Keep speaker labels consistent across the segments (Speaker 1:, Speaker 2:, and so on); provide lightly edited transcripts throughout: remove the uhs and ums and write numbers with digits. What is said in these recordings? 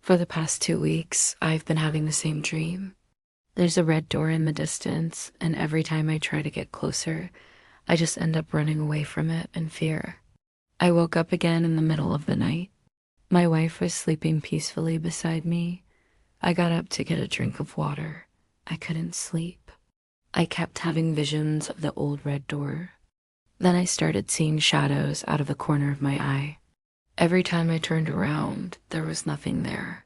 Speaker 1: For the past 2 weeks, I've been having the same dream. There's a red door in the distance, and every time I try to get closer, I just end up running away from it in fear. I woke up again in the middle of the night. My wife was sleeping peacefully beside me. I got up to get a drink of water. I couldn't sleep. I kept having visions of the old red door. Then I started seeing shadows out of the corner of my eye. Every time I turned around, there was nothing there.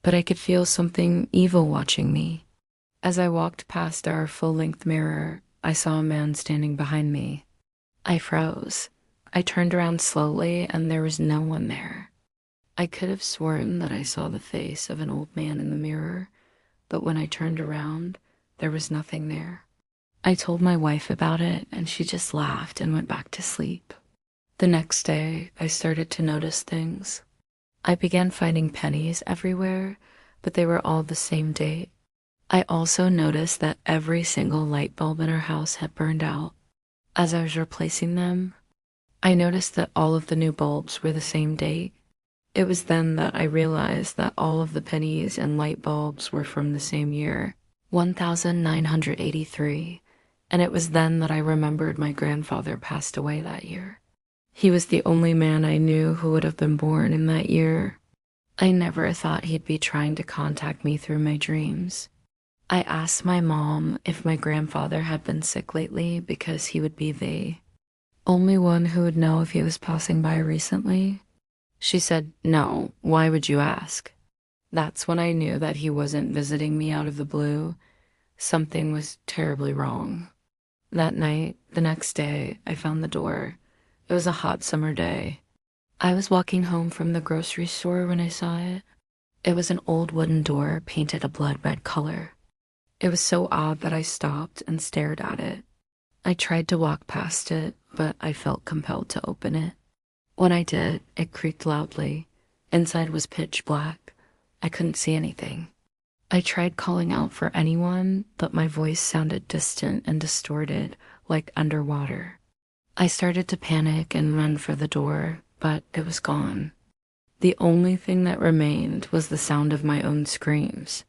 Speaker 1: But I could feel something evil watching me. As I walked past our full-length mirror, I saw a man standing behind me. I froze. I turned around slowly, and there was no one there. I could have sworn that I saw the face of an old man in the mirror, but when I turned around, there was nothing there. I told my wife about it, and she just laughed and went back to sleep. The next day, I started to notice things. I began finding pennies everywhere, but they were all the same date. I also noticed that every single light bulb in our house had burned out. As I was replacing them, I noticed that all of the new bulbs were the same date. It was then that I realized that all of the pennies and light bulbs were from the same year, 1983, and it was then that I remembered my grandfather passed away that year. He was the only man I knew who would have been born in that year. I never thought he'd be trying to contact me through my dreams. I asked my mom if my grandfather had been sick lately because he would be the only one who would know if he was passing by recently. She said, "No, why would you ask?" That's when I knew that he wasn't visiting me out of the blue. Something was terribly wrong. That night, the next day, I found the door. It was a hot summer day. I was walking home from the grocery store when I saw it. It was an old wooden door painted a blood red color. It was so odd that I stopped and stared at it. I tried to walk past it, but I felt compelled to open it. When I did, it creaked loudly. Inside was pitch black. I couldn't see anything. I tried calling out for anyone, but my voice sounded distant and distorted, like underwater. I started to panic and run for the door, but it was gone. The only thing that remained was the sound of my own screams.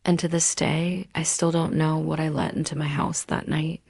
Speaker 1: And to this day, I still don't know what I let into my house that night.